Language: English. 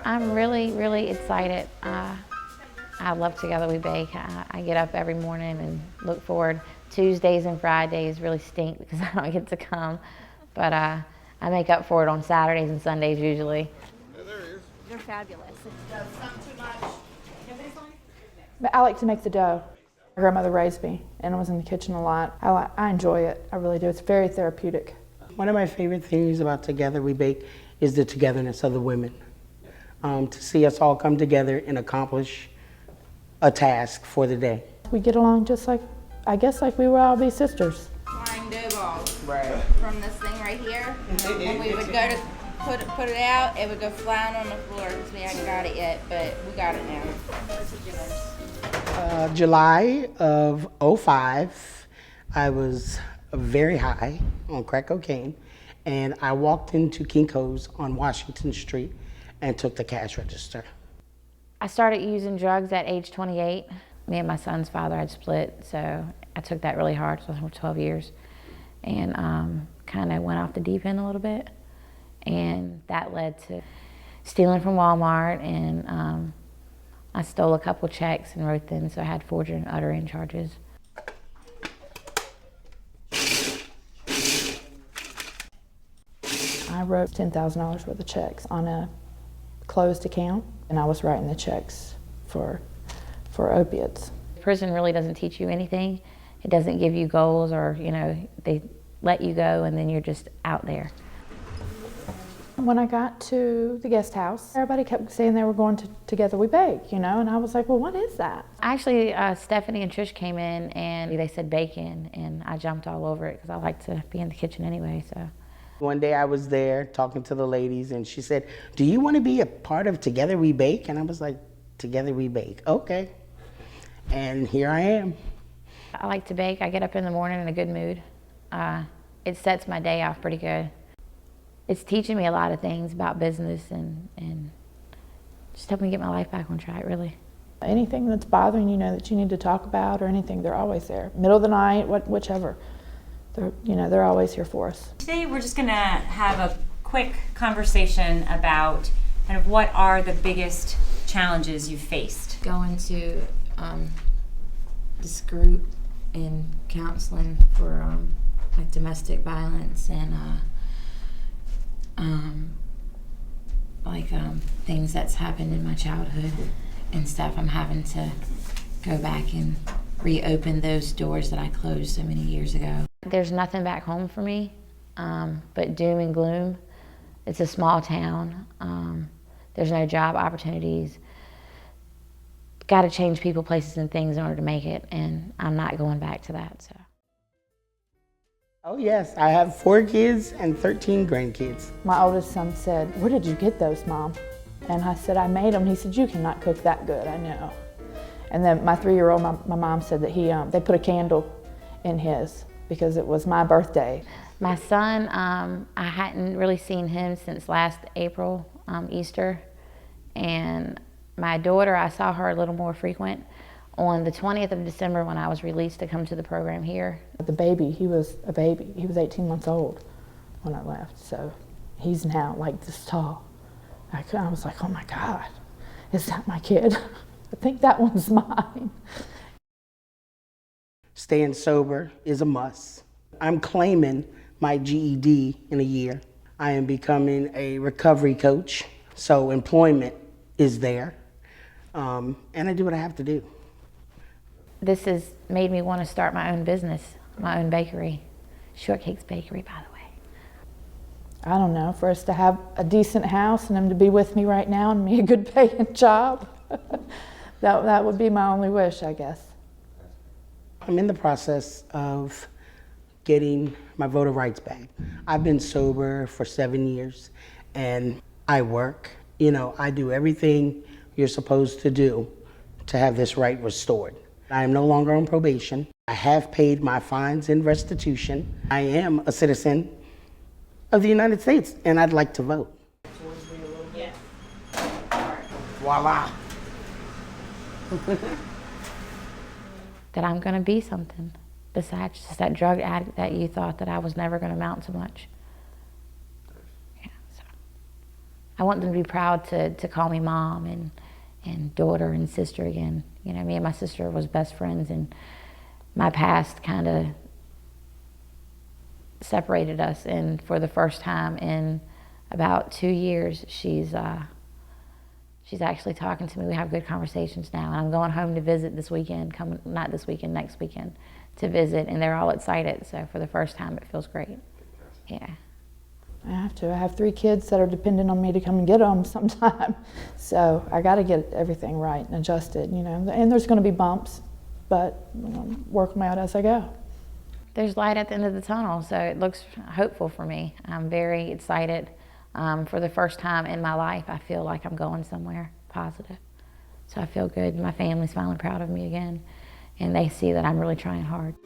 I'm really, really excited. I love Together We Bake. I get up every morning and look forward. Tuesdays and Fridays really stink because I don't get to come, but I make up for it on Saturdays and Sundays usually. Yeah, there he is. They're fabulous. But I like to make the dough. My grandmother raised me, and I was in the kitchen a lot. I enjoy it, I really do. It's very therapeutic. One of my favorite things about Together We Bake is the togetherness of the women. To see us all come together and accomplish a task for the day. We get along just like, I guess, like we would all be sisters. Flying dough balls. Right. From this thing right here. When we would go to put it out, it would go flying on the floor because we hadn't got it yet, but we got it now. July of '05, I was very high on crack cocaine, and I walked into Kinko's on Washington Street and took the cash register. I started using drugs at age 28. Me and my son's father had split, so I took that really hard, so for 12 years. And kind of went off the deep end a little bit. And that led to stealing from Walmart, and I stole a couple checks and wrote them, so I had forgery and uttering charges. I wrote $10,000 worth of checks on a closed account, and I was writing the checks for opiates. Prison really doesn't teach you anything. It doesn't give you goals, or, they let you go and then you're just out there. When I got to the guest house, everybody kept saying they were going to Together We Bake, and I was like, well, what is that? Actually, Stephanie and Trish came in and they said bacon, and I jumped all over it because I like to be in the kitchen anyway, so. One day I was there talking to the ladies, and she said, do you want to be a part of Together We Bake? And I was like, Together We Bake, okay. And here I am. I like to bake. I get up in the morning in a good mood. It sets my day off pretty good. It's teaching me a lot of things about business and just helping me get my life back on track, really. Anything that's bothering you, that you need to talk about or anything, they're always there. Middle of the night, whichever. They're always here for us. Today we're just going to have a quick conversation about kind of what are the biggest challenges you've faced. Going to this group in counseling for like domestic violence and things that's happened in my childhood and stuff. I'm having to go back and reopen those doors that I closed so many years ago. There's nothing back home for me but doom and gloom. It's a small town. There's no job opportunities. Got to change people, places, and things in order to make it, and I'm not going back to that. So. Oh yes, I have 4 kids and 13 grandkids. My oldest son said, where did you get those, Mom? And I said, I made them. He said, you cannot cook that good, I know. And then my 3-year-old, my mom said that they put a candle in his because it was my birthday. My son, I hadn't really seen him since last April, Easter. And my daughter, I saw her a little more frequent on the 20th of December when I was released to come to the program here. The baby, he was a baby. He was 18 months old when I left, so he's now like this tall. I was like, oh my God, is that my kid? I think that one's mine. Staying sober is a must. I'm claiming my GED in a year. I am becoming a recovery coach, so employment is there. And I do what I have to do. This has made me want to start my own business, my own bakery. Shortcakes Bakery, by the way. I don't know, for us to have a decent house and him to be with me right now and me a good paying job. That would be my only wish, I guess. I'm in the process of getting my voter rights back. I've been sober for 7 years, and I work. I do everything you're supposed to do to have this right restored. I am no longer on probation. I have paid my fines and restitution. I am a citizen of the United States, and I'd like to vote. Yeah. Voila. That I'm going to be something besides just that drug addict that you thought that I was never going to amount to much. Yeah, so I want them to be proud to call me mom and daughter and sister again. You know, me and my sister was best friends, and my past kind of separated us. And for the first time in about 2 years, she's actually talking to me. We have good conversations now, and I'm going home to visit this weekend. Not this weekend, next weekend, to visit, and they're all excited. So for the first time, it feels great. Yeah. I have to. I have 3 kids that are dependent on me to come and get them sometime. So I got to get everything right and adjusted, you know. And there's going to be bumps, but work them out as I go. There's light at the end of the tunnel, so it looks hopeful for me. I'm very excited. For the first time in my life, I feel like I'm going somewhere positive. So I feel good. My family's finally proud of me again, and they see that I'm really trying hard.